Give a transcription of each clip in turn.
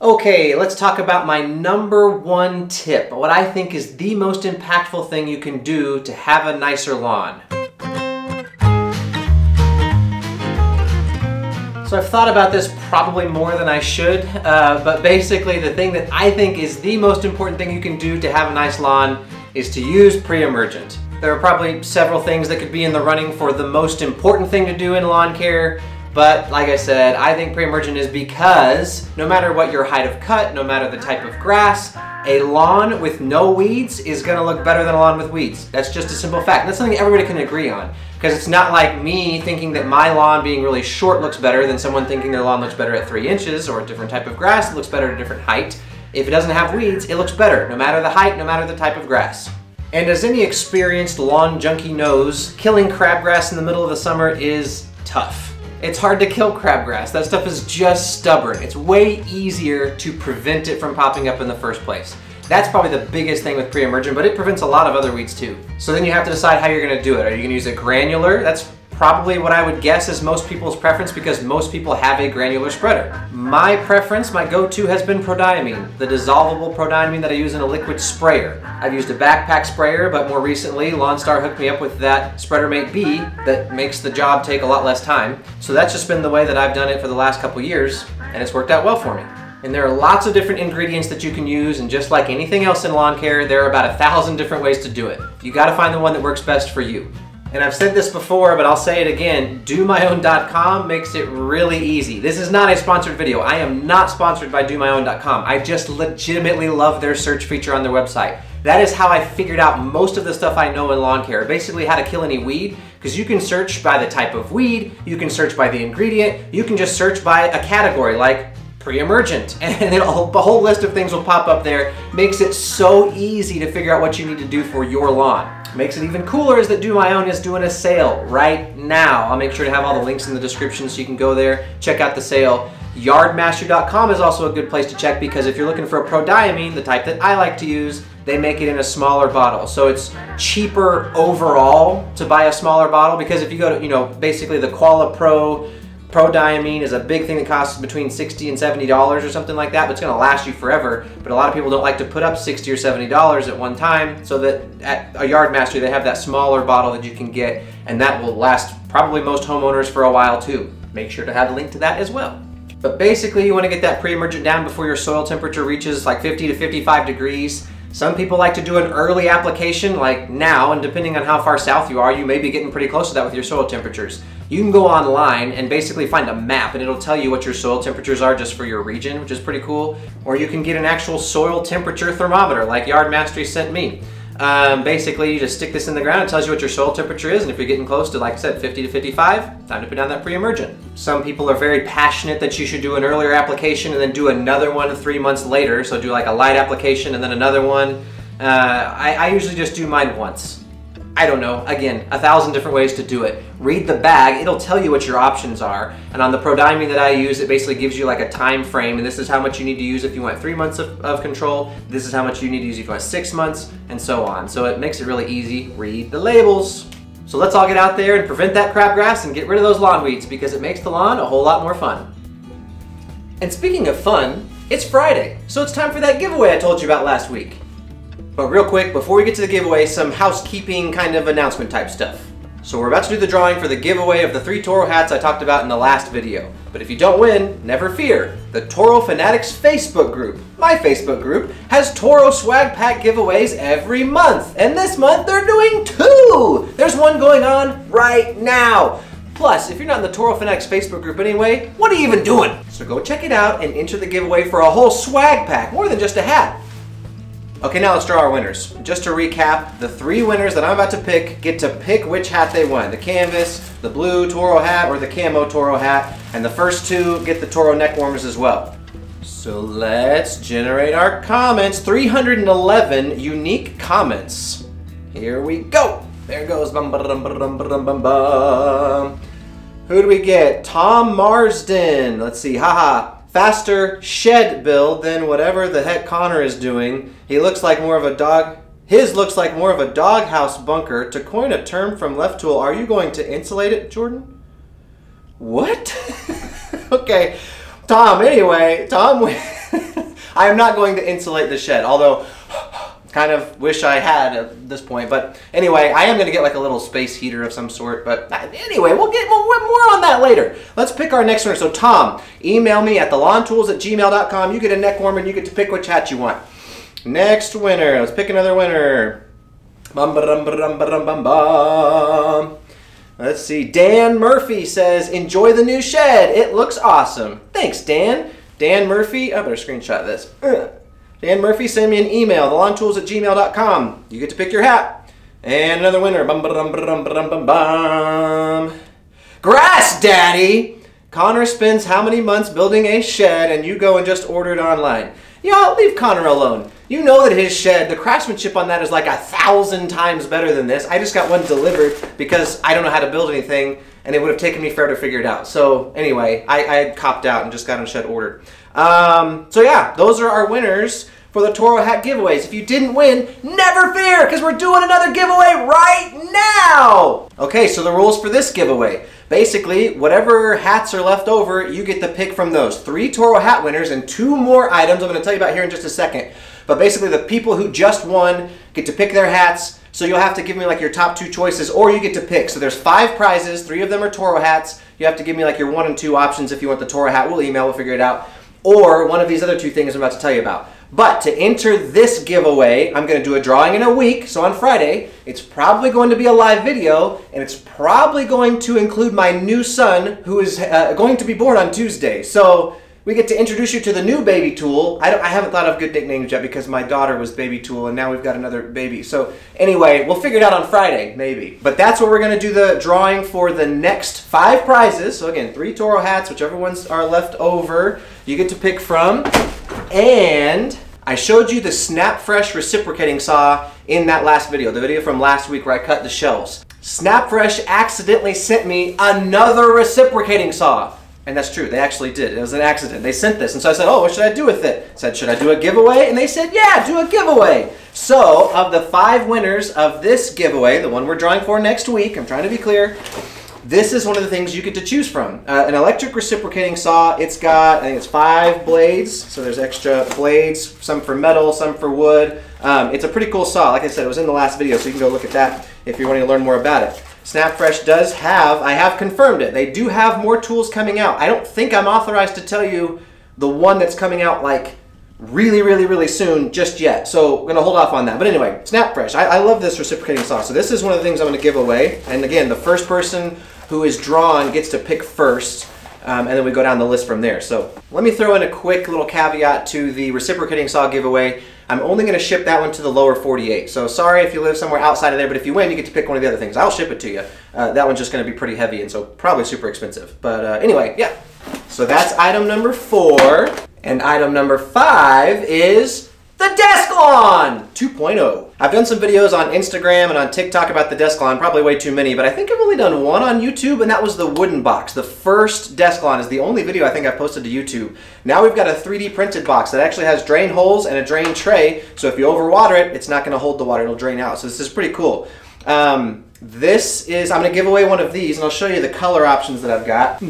Okay, let's talk about my #1 tip, what I think is the most impactful thing you can do to have a nicer lawn. So I've thought about this probably more than I should, but basically the thing that I think is the most important thing you can do to have a nice lawn is to use Pre Emergent. There are probably several things that could be in the running for the most important thing to do in lawn care, but like I said, I think Pre Emergent is because no matter what your height of cut, no matter the type of grass, a lawn with no weeds is gonna look better than a lawn with weeds. That's just a simple fact. That's something everybody can agree on. Because it's not like me thinking that my lawn being really short looks better than someone thinking their lawn looks better at 3 inches, or a different type of grass looks better at a different height. If it doesn't have weeds, it looks better, no matter the height, no matter the type of grass. And as any experienced lawn junkie knows, killing crabgrass in the middle of the summer is tough. It's hard to kill crabgrass. That stuff is just stubborn. It's way easier to prevent it from popping up in the first place. That's probably the biggest thing with Pre Emergent, but it prevents a lot of other weeds too. So then you have to decide how you're gonna do it. Are you gonna use it granular? That's probably what I would guess is most people's preference because most people have a granular spreader. My preference, my go-to has been Prodiamine, the dissolvable Prodiamine that I use in a liquid sprayer. I've used a backpack sprayer, but more recently, LawnStar hooked me up with that Spreader Mate B that makes the job take a lot less time. So that's just been the way that I've done it for the last couple years, and it's worked out well for me. And there are lots of different ingredients that you can use, and just like anything else in lawn care, there are about 1,000 different ways to do it. You gotta find the one that works best for you. And I've said this before, but I'll say it again, DoMyOwn.com makes it really easy. This is not a sponsored video. I am not sponsored by DoMyOwn.com. I just legitimately love their search feature on their website. That is how I figured out most of the stuff I know in lawn care, basically how to kill any weed, because you can search by the type of weed, you can search by the ingredient, you can just search by a category like Pre Emergent, and a whole list of things will pop up there. Makes it so easy to figure out what you need to do for your lawn. Makes it even cooler is that DoMyOwn is doing a sale right now. I'll make sure to have all the links in the description so you can go there, check out the sale. Yardmaster.com is also a good place to check because if you're looking for a Prodiamine, the type that I like to use, they make it in a smaller bottle. So it's cheaper overall to buy a smaller bottle because if you go to, basically the Quala Pro Prodiamine is a big thing that costs between $60 and $70 or something like that, but it's gonna last you forever. But a lot of people don't like to put up $60 or $70 at one time, so that at a Yardmaster they have that smaller bottle that you can get, and that will last probably most homeowners for a while too. Make sure to have a link to that as well. But basically you wanna get that Pre Emergent down before your soil temperature reaches like 50 to 55 degrees. Some people like to do an early application like now, and depending on how far south you are, you may be getting pretty close to that with your soil temperatures. You can go online and basically find a map and it'll tell you what your soil temperatures are just for your region, which is pretty cool. Or you can get an actual soil temperature thermometer like Yardmaster sent me. Basically, you just stick this in the ground, it tells you what your soil temperature is, and if you're getting close to, like I said, 50 to 55, time to put down that Pre Emergent. Some people are very passionate that you should do an earlier application and then do another one 3 months later, so do like a light application and then another one. I usually just do mine once. I don't know, again, 1,000 different ways to do it. Read the bag, it'll tell you what your options are. And on the Prodiamine that I use, it basically gives you like a time frame, and this is how much you need to use if you want 3 months of control, this is how much you need to use if you want 6 months, and so on. So it makes it really easy. Read the labels. So let's all get out there and prevent that crabgrass and get rid of those lawn weeds because it makes the lawn a whole lot more fun. And speaking of fun, it's Friday, so it's time for that giveaway I told you about last week. But real quick, before we get to the giveaway, some housekeeping kind of announcement type stuff. So we're about to do the drawing for the giveaway of the 3 Toro hats I talked about in the last video. But if you don't win, never fear. The Toro Fanatics Facebook group, my Facebook group, has Toro swag pack giveaways every month. And this month they're doing 2! There's one going on right now. Plus, if you're not in the Toro Fanatics Facebook group anyway, what are you even doing? So go check it out and enter the giveaway for a whole swag pack, more than just a hat. Okay, now let's draw our winners. Just to recap, the 3 winners that I'm about to pick get to pick which hat they won. The canvas, the blue Toro hat, or the camo Toro hat. And the first 2 get the Toro neck warmers as well. So let's generate our comments. 311 unique comments. Here we go. There goes. Bum, ba, dum, ba, dum, ba, dum, bum, bum. Who do we get? Tom Marsden. Let's see. Haha. Faster shed build than whatever the heck Connor is doing. He looks like more of a dog. His looks like more of a doghouse bunker. To coin a term from Left Tool, are you going to insulate it, Jordan? What? Okay, Tom. Anyway, Tom. I am not going to insulate the shed, although kind of wish I had at this point. But anyway, I am going to get like a little space heater of some sort. But anyway, we'll get more on that later. Let's pick our next winner. So Tom, email me at thelawntools@gmail.com. You get a neck warmer and you get to pick which hat you want. Next winner. Let's pick another winner. Bum, ba-dum, ba-dum, ba-dum, bum, bum. Let's see. Dan Murphy says, enjoy the new shed. It looks awesome. Thanks, Dan. Dan Murphy. I better screenshot this. Dan Murphy, send me an email, thelawntools@gmail.com. You get to pick your hat. And another winner. Bum, ba-dum, ba-dum, ba-dum, bum, bum. Grass Daddy. Connor spends how many months building a shed and you go and just order it online? Y'all, leave Connor alone. You know that his shed, the craftsmanship on that is like 1,000 times better than this. I just got one delivered because I don't know how to build anything and it would have taken me forever to figure it out. So anyway, I copped out and just got a shed ordered. So yeah, those are our winners for the Toro hat giveaways. If you didn't win, never fear, because we're doing another giveaway right now. Okay, so the rules for this giveaway. Basically, whatever hats are left over, you get to pick from those. 3 Toro hat winners and 2 more items I'm going to tell you about here in just a second. But basically, the people who just won get to pick their hats. So you'll have to give me like your top 2 choices, or you get to pick. So there's 5 prizes, 3 of them are Toro hats. You have to give me like your 1 and 2 options if you want the Toro hat. We'll email, we'll figure it out. Or one of these other 2 things I'm about to tell you about. But to enter this giveaway, I'm going to do a drawing in a week. So on Friday, it's probably going to be a live video, and it's probably going to include my new son, who is going to be born on Tuesday. So we get to introduce you to the new Baby Tool. I haven't thought of good nicknames yet because my daughter was Baby Tool, and now we've got another baby. So anyway, we'll figure it out on Friday, maybe. But that's what we're going to do the drawing for the next 5 prizes. So again, 3 Toro hats, whichever ones are left over, you get to pick from. And I showed you the Snap Fresh reciprocating saw in that last video, the video from last week where I cut the shelves. Snap Fresh accidentally sent me another reciprocating saw. And that's true, they actually did. It was an accident. They sent this, and so I said, oh, what should I do with it? I said, should I do a giveaway? And they said, yeah, do a giveaway. So, of the 5 winners of this giveaway, the one we're drawing for next week, I'm trying to be clear, this is one of the things you get to choose from. An electric reciprocating saw. It's got, I think it's 5 blades, so there's extra blades, some for metal, some for wood. It's a pretty cool saw. Like I said, it was in the last video, so you can go look at that if you're wanting to learn more about it. Snap Fresh does have, I have confirmed it, they do have more tools coming out. I don't think I'm authorized to tell you the one that's coming out like really soon just yet. So we're going to hold off on that. But anyway, Snap Fresh. I love this reciprocating saw. So this is one of the things I'm going to give away. And again, the first person who is drawn gets to pick first. And then we go down the list from there. So let me throw in a quick little caveat to the reciprocating saw giveaway. I'm only going to ship that one to the lower 48. So sorry if you live somewhere outside of there, but if you win, you get to pick one of the other things. I'll ship it to you. That one's just going to be pretty heavy and so probably super expensive. But anyway, yeah. So that's item number 4. And item number 5 is the Desk Lawn 2.0. I've done some videos on Instagram and on TikTok about the Desk Lawn, probably way too many, but I think I've only done one on YouTube, and that was the wooden box. The first Desk Lawn is the only video I think I've posted to YouTube. Now we've got a 3D printed box that actually has drain holes and a drain tray, so if you overwater it, it's not going to hold the water, it'll drain out. So this is pretty cool. This is, I'm going to give away one of these, and I'll show you the color options that I've got.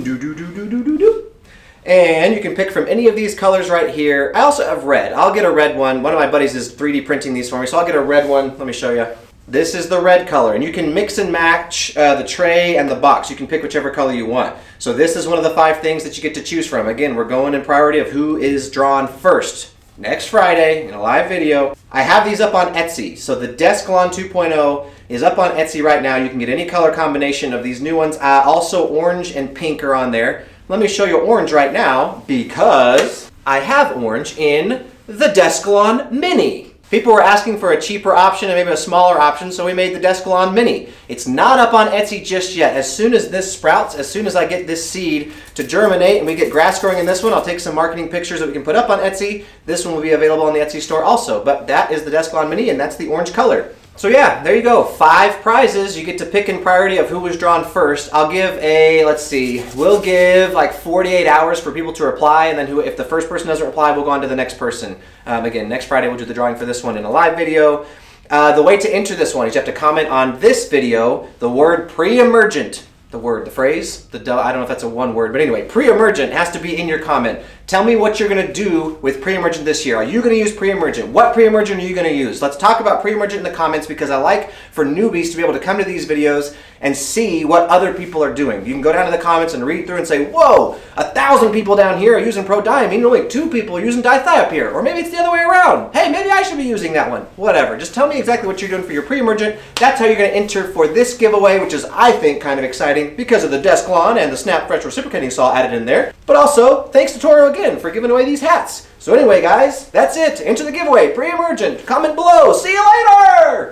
And you can pick from any of these colors right here. I also have red. I'll get a red one. One of my buddies is 3D printing these for me, so I'll get a red one. Let me show you. This is the red color, and you can mix and match the tray and the box. You can pick whichever color you want. So this is one of the 5 things that you get to choose from. Again, we're going in priority of who is drawn first. Next Friday, in a live video. I have these up on Etsy. So the Desk Lawn 2.0 is up on Etsy right now. You can get any color combination of these new ones. Also, orange and pink are on there. Let me show you orange right now because I have orange in the Desk Lawn Mini. People were asking for a cheaper option and maybe a smaller option, so we made the Desk Lawn Mini. It's not up on Etsy just yet. As soon as this sprouts, as soon as I get this seed to germinate and we get grass growing in this one, I'll take some marketing pictures that we can put up on Etsy. This one will be available on the Etsy store also, but that is the Desk Lawn Mini, and that's the orange color. So yeah, there you go. 5 prizes. You get to pick in priority of who was drawn first. I'll give a, let's see, we'll give like 48 hours for people to reply, and then if the first person doesn't reply, we'll go on to the next person. Again, next Friday we'll do the drawing for this one in a live video. The way to enter this one is you have to comment on this video the word pre-emergent. the phrase, I don't know if that's a one word, but anyway, pre-emergent has to be in your comment. Tell me what you're gonna do with pre-emergent this year. Are you gonna use pre-emergent? What pre-emergent are you gonna use? Let's talk about pre-emergent in the comments, because I like for newbies to be able to come to these videos and see what other people are doing. You can go down to the comments and read through and say, whoa, 1,000 people down here are using Prodiamine, and only 2 people are using dithiopyr. Or maybe it's the other way around. Hey, maybe I should be using that one. Whatever, just tell me exactly what you're doing for your pre-emergent. That's how you're gonna enter for this giveaway, which is, I think, kind of exciting because of the desk lawn and the Snap Fresh reciprocating saw added in there. But also, thanks to Toro again for giving away these hats. So anyway, guys, that's it. Enter the giveaway, pre-emergent. Comment below. See you later!